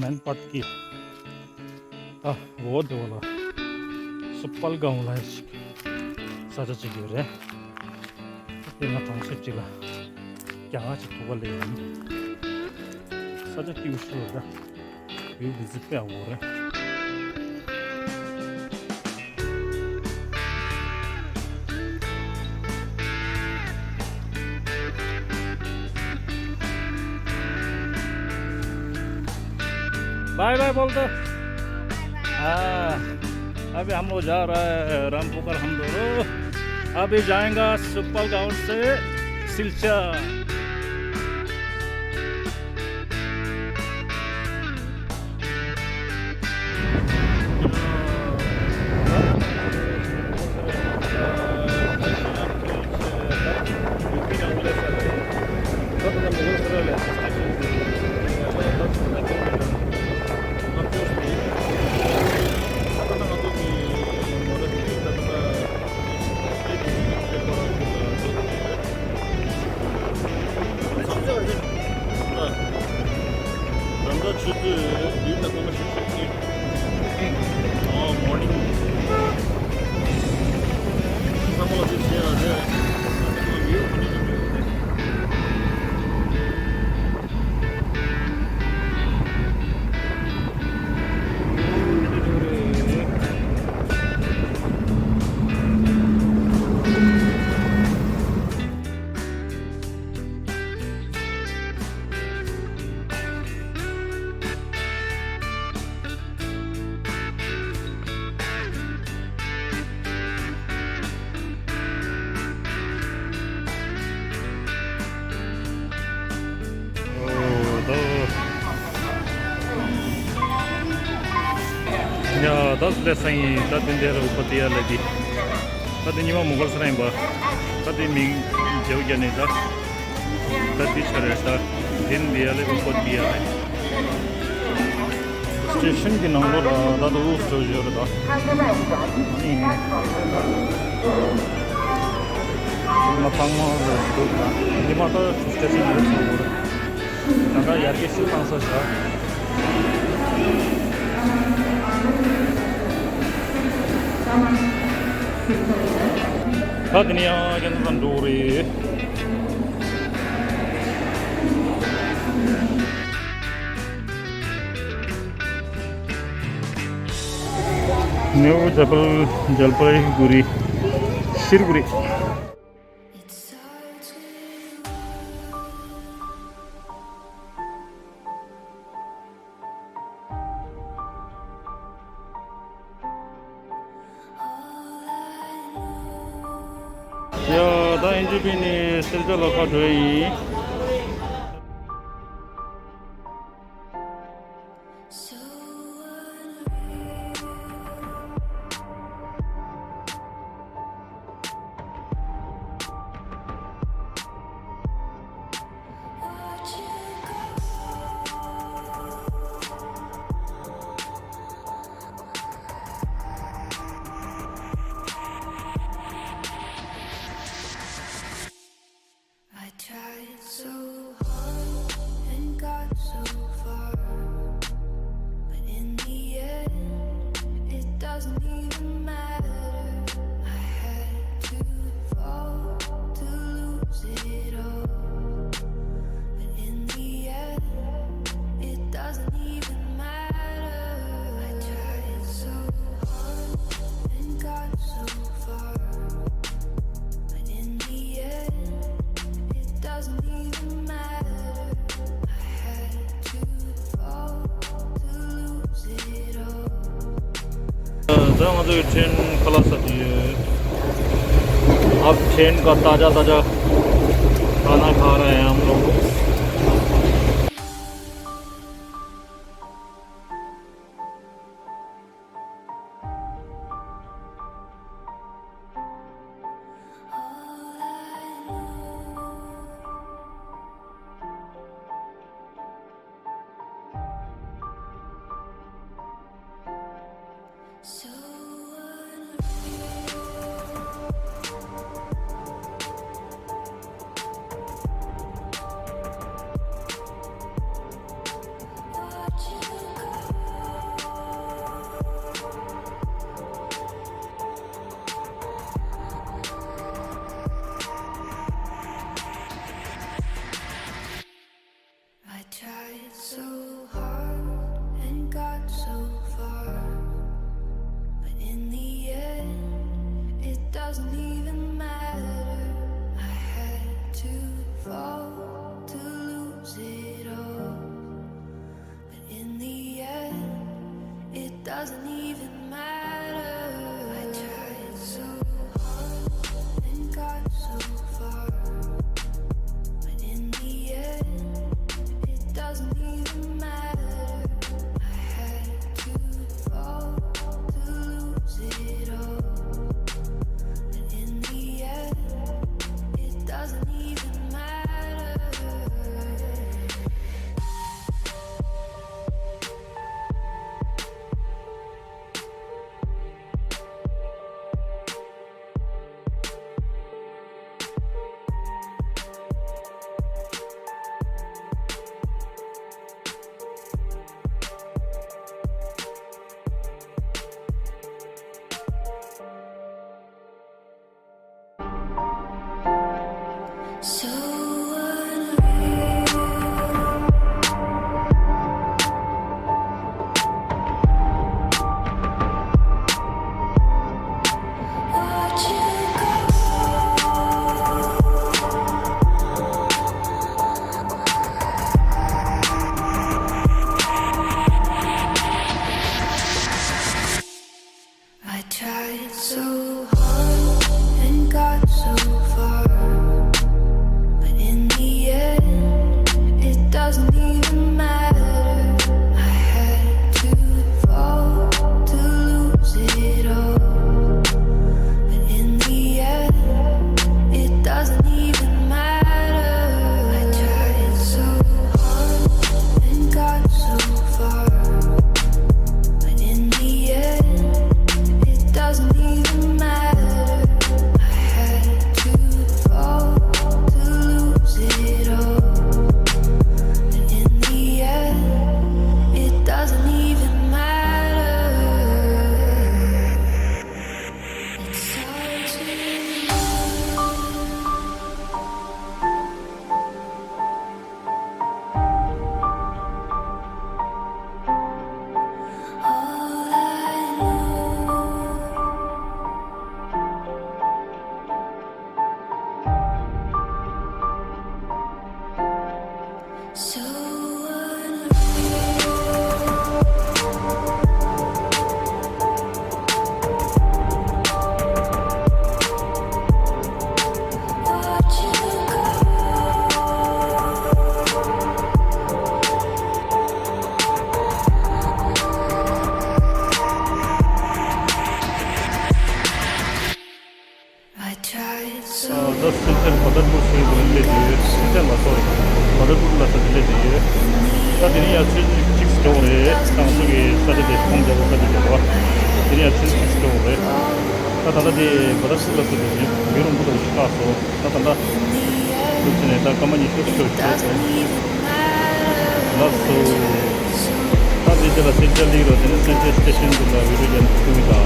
and Patki. वो वाला सुप्पल गाउँला साजा चिगिरे तेना पांच चिला क्या चिपवले साजा क्यूशुरा यू विजिट पे आवरे बाय बाय बोल दो अभी हम लोग जा रहा है रामपुर हम लोग अभी जाएंगे सुप्पल गांव से Silchar Ya, das lesai, das in der Upatia lagi. Das ini mah Mughal Sarai bah. Das ini jauh jane dah. Das di Sarai dah. Din dia le Upatia le. Station ki nama dah, dah tu jauh dah. Ini. Matang mah tu dah. Ini mah tu station ni jauh. Naga yarki sih pangsa sah. Dunia yang tandoori. New Jalpaiguri, Siliguri. Ya, dah NGP ni selja lokal doi. मुझे train खलास है अब train का ताज़ा खाना खा रहे हैं हम लोग doesn't even matter. I had to fall to lose it all. But in the end, it doesn't even matter. I tried so hard and got so far. But in the end, it doesn't even matter. I had to fall to lose it all. But in the end, it doesn't even matter. It's hard to all I know. So watch you I tried so दस सिंचन बदलपुर से दिल्ली दिए सिंचन वासो बदलपुर लासा दिल्ली दिए तादिनी आछि chicks टोरे सांसुगे तादे पंजाब तादे जवा दिनी आछि चिक्स टोरे तादादे बदलपुर लासा दिए मेरून बु도 उस्कासो तादा कुछने ता कमानी शुष्क लासो तादे जला सिंचन लिरो देने स्टेशन दुला विरुजन सुविधा